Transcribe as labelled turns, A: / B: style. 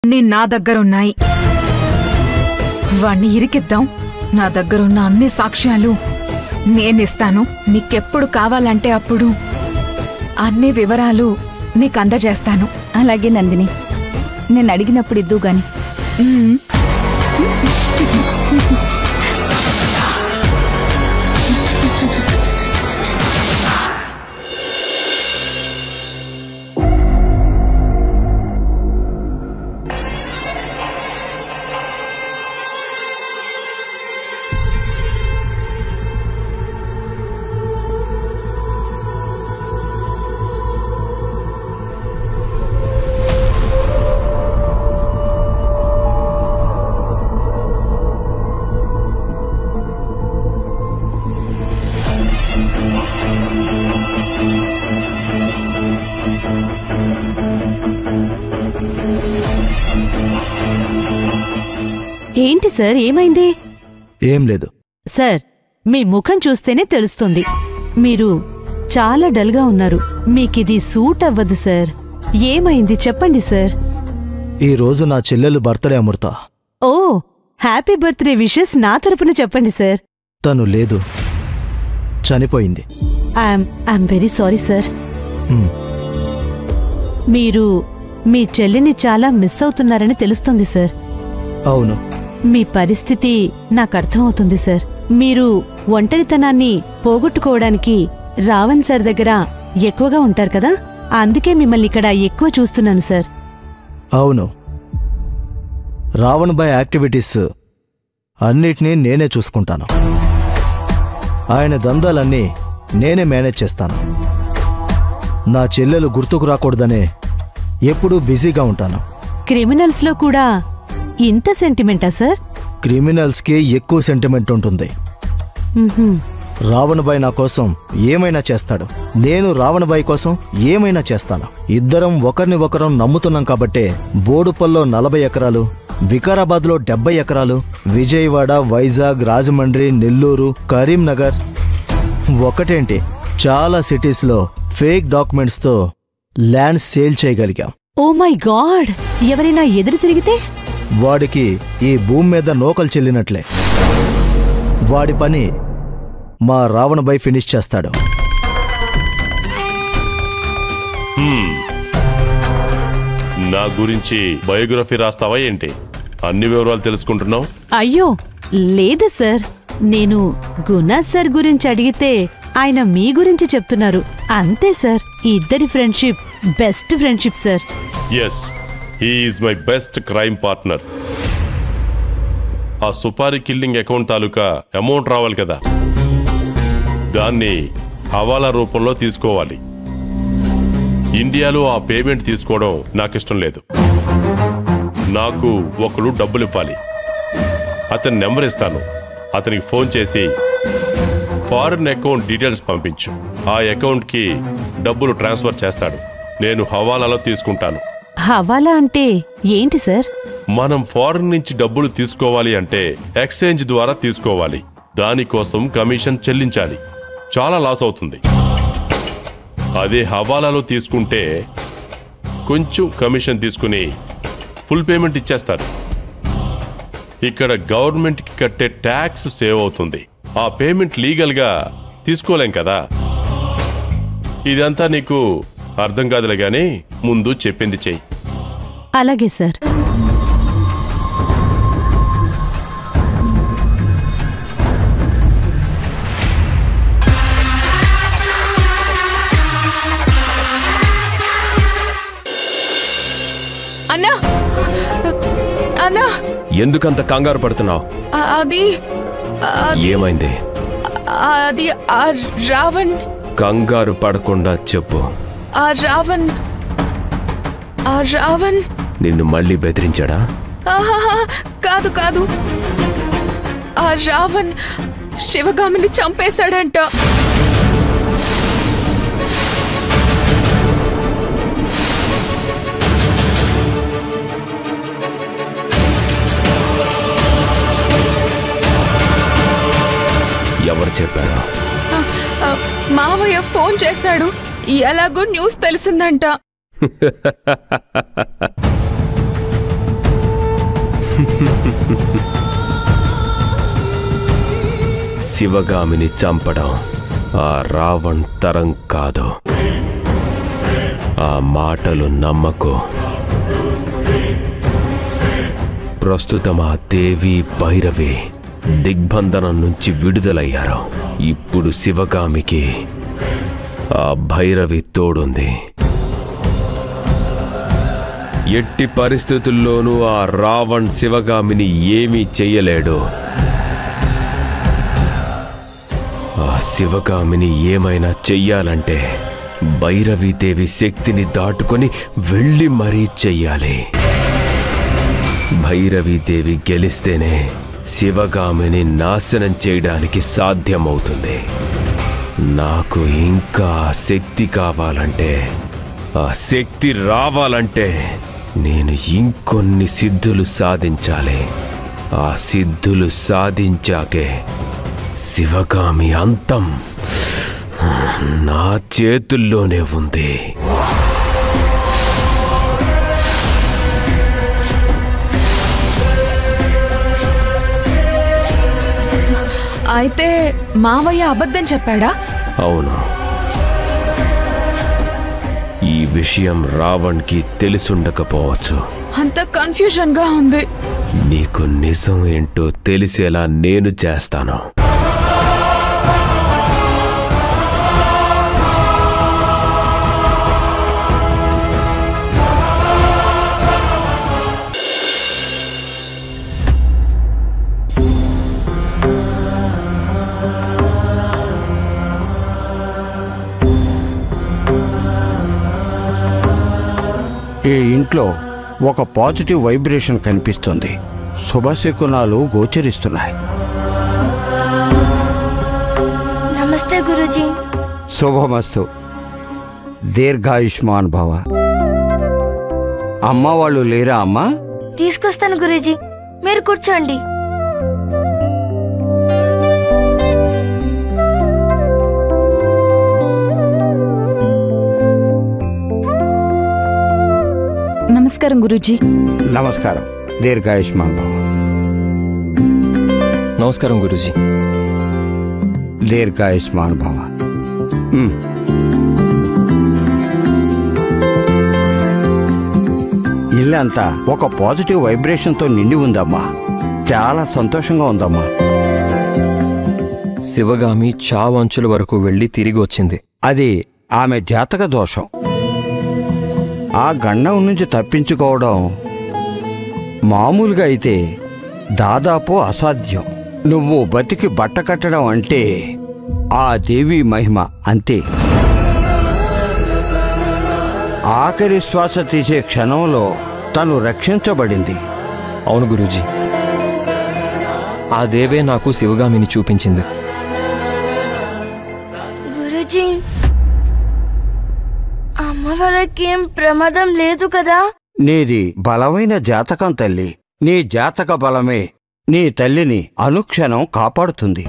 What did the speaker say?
A: నా దగ్గరున్నాయి. వాణ్ణి ఇరికిద్దాం. నా దగ్గరున్న అన్ని సాక్ష్యాలు నేనిస్తాను. నీకెప్పుడు కావాలంటే అప్పుడు అన్ని వివరాలు నీకు అందజేస్తాను.
B: అలాగే నందిని, నేను అడిగినప్పుడు ఇద్దు గాని.
C: ఏంటి సార్, ఏమైంది?
D: ఏం లేదు
C: సార్, మీ ముఖం చూస్తేనే తెలుస్తుంది. మీరు చాలా డల్గా ఉన్నారు. మీకిది సూట్ అవ్వదు సార్. ఏమైంది చెప్పండి సార్.
D: ఈరోజు నా చెల్లెలు బర్త్డే అమృత.
C: ఓ, హ్యాపీ బర్త్డే విషెస్ నా తరపున చెప్పండి సార్.
D: తను లేదు, చనిపోయింది.
C: I'm very sorry sir. మీరు మీ చెల్లిని చాలా మిస్ అవుతున్నారని తెలుస్తుంది సార్.
D: అవును.
C: మీ పరిస్థితి నాకు అర్థమవుతుంది సార్. మీరు ఒంటరితనాన్ని పోగొట్టుకోవడానికి రావణ్ సార్ దగ్గర ఎక్కువగా ఉంటారు కదా, అందుకే మిమ్మల్ని ఇక్కడ ఎక్కువ చూస్తున్నాను సార్.
D: అవును, రావణ్ బాయ్ యాక్టివిటీస్ అన్నిటినీ నేనే చూసుకుంటాను. ఆయన దందాలన్నీ నేనే మేనేజ్ చేస్తాను. నా చెల్లెలు గుర్తుకు రాకూడదనే ఎప్పుడూ బిజీగా ఉంటాను.
C: క్రిమినల్స్లో కూడా ఇంత సెంటిమెంటా సార్?
D: క్రిమినల్స్కి ఎక్కువ సెంటిమెంట్ ఉంటుంది. రావణ్ బాయ్ నా కోసం ఏమైనా చేస్తాడు, నేను రావణ్ బాయ్ కోసం ఏమైనా చేస్తాను. ఇద్దరం ఒకరిని ఒకరం నమ్ముతున్నాం కాబట్టే బోడుపల్లో 40 ఎకరాలు, వికారాబాద్లో 70 ఎకరాలు, విజయవాడ, వైజాగ్, రాజమండ్రి, నెల్లూరు, కరీంనగర్, ఒకటేంటి చాలా సిటీస్లో ఫేక్ డాక్యుమెంట్స్తో ల్యాండ్ సేల్ చేయగలిగాం.
C: ఓ మై గాడ్, ఎవరైనా ఎదురు తిరిగితే?
D: వాడికి ఈ భూమి మీద నోకలు చెల్లినట్లే. వాడి పని మా రావణ్ బాయ్ ఫినిష్ చేస్తాడు.
E: నా గురించి బయోగ్రఫీ రాస్తావా ఏంటి? అన్ని వివరాలు తెలుసుకుంటున్నావు?
C: అయ్యో లేదు సార్, నేను గునా సార్ గురించి అడిగితే ఆయన మీ గురించి చెప్తున్నారు అంతే సార్. ఇద్దరి friendship best friendship sir.
E: Yes, he is my best crime partner. ఆ సుపారీ కిల్లింగ్ అకౌంట్ తాలూకా అమౌంట్ రావాలి కదా, దాన్ని హవాలా రూపంలో తీసుకోవాలి. ఇండియాలో ఆ పేమెంట్ తీసుకోవడం నాకిష్టం లేదు. నాకు ఒకడు డబ్బులు ఇవ్వాలి. అతని నెంబర్ ఇస్తాను, అతనికి ఫోన్ చేసి ఫారిన్ అకౌంట్ డీటెయిల్స్ పంపించు. ఆ అకౌంట్కి డబ్బులు ట్రాన్స్ఫర్ చేస్తాడు, నేను హవాలాలో తీసుకుంటాను.
C: హవాలా అంటే ఏంటి సార్?
E: మనం ఫారిన్ నుంచి డబ్బులు తీసుకోవాలి అంటే ఎక్స్చేంజ్ ద్వారా తీసుకోవాలి. దానికోసం కమిషన్ చెల్లించాలి, చాలా లాస్ అవుతుంది. అదే హవాలాలో తీసుకుంటే కొంచెం కమిషన్ తీసుకుని ఫుల్ పేమెంట్ ఇచ్చేస్తారు. ఇక్కడ గవర్నమెంట్కి కట్టే ట్యాక్స్ సేవ్ అవుతుంది. ఆ పేమెంట్ లీగల్గా తీసుకోలేం కదా. ఇదంతా నీకు అర్థం కాదులే గానీ ముందు చెప్పింది చెయ్యి.
C: అలాగే సార్.
A: అన్నా, అన్నా,
F: ఎందుకంత కంగారు పడుతున్నావు?
A: అది
F: ఏమైంది?
A: అది ఆ రావణ్.
F: కంగారు పడకుండా చెప్పు.
A: ఆ రావణ్
F: నిన్ను మళ్ళీ బెదిరించాడా?
A: కాదు కాదు, ఆ రావణ్ శివగామిని చంపేశాడంట.
F: ఎవరు చెప్పారా?
A: మావయ్య ఫోన్ చేశాడు. ఎలాగో న్యూస్ తెలిసిందంట.
F: శివగామిని చంపడం ఆ రావణ్ తరం కాదు. ఆ మాటలు నమ్మకు. ప్రస్తుతం ఆ దేవి భైరవి దిగ్బంధనం నుంచి విడుదలయ్యారు. ఇప్పుడు శివగామికి ఆ భైరవి తోడుంది. ఎట్టి పరిస్థితుల్లోనూ ఆ రావణ్ శివగామిని ఏమీ చెయ్యలేడు. ఆ శివగామిని ఏమైనా చెయ్యాలంటే భైరవీదేవి శక్తిని దాటుకొని వెళ్ళి మరీ చెయ్యాలి. భైరవీదేవి గెలిస్తేనే శివగామిని నాశనం చేయడానికి సాధ్యమవుతుంది. నాకు ఇంకా శక్తి కావాలంటే, ఆ శక్తి రావాలంటే నేను ఇంకొన్ని సిద్ధులు సాధించాలి. ఆ సిద్ధులు సాధించాకే శివగామి అంతం నా చేతుల్లోనే ఉంది.
A: అయితే మావయ్య అబద్ధం చెప్పాడా?
F: అవును. ఈ విషయం రావణ్కి తెలిసుండకపోవచ్చు.
A: అంత కన్ఫ్యూజన్ గా ఉంది.
F: నీకు నిజం ఏంటో తెలిసేలా నేను చేస్తాను.
G: ఈ ఇంట్లో ఒక పాజిటివ్ వైబ్రేషన్ కనిపిస్తుంది. శుభశకునాలు గోచరిస్తున్నాయి.
H: నమస్తే గురూజీ.
G: శుభమస్తు. దీర్ఘాయుష్మాన్ భవ. అమ్మ వాళ్ళు లేరా అమ్మా?
H: తీసుకొస్తాను గురూజీ, మీరు కూర్చోండి.
B: నమస్కారం గురూజీ.
G: నమస్కారం. దీర్ఘాయుష్మాన్ భవ.
I: నమస్కారం గురూజీ.
G: దీర్ఘాయుష్మాన్ భవ. ఇల్లంతా ఒక పాజిటివ్ వైబ్రేషన్తో నిండి ఉందమ్మా. చాలా సంతోషంగా ఉందమ్మా.
I: శివగామి చావంచుల వరకు వెళ్ళి తిరిగి వచ్చింది.
G: అది ఆమె జాతక దోషం. ఆ గండం నుంచి తప్పించుకోవడం మామూలుగా అయితే దాదాపు అసాధ్యం. నువ్వు బతికి బట్ట కట్టడం అంటే ఆ దేవి మహిమ అంతే. ఆఖరి శ్వాస తీసే క్షణంలో తను రక్షించబడింది.
I: అవును గురూజీ, ఆ దేవే నాకు శివగామిని చూపించింది.
H: గురూజీ, అమ్మ వాళ్ళకేం ప్రమాదం లేదు కదా?
G: నీది బలమైన జాతకం తల్లి. నీ జాతక బలమే నీ తల్లిని అనుక్షణం కాపాడుతుంది.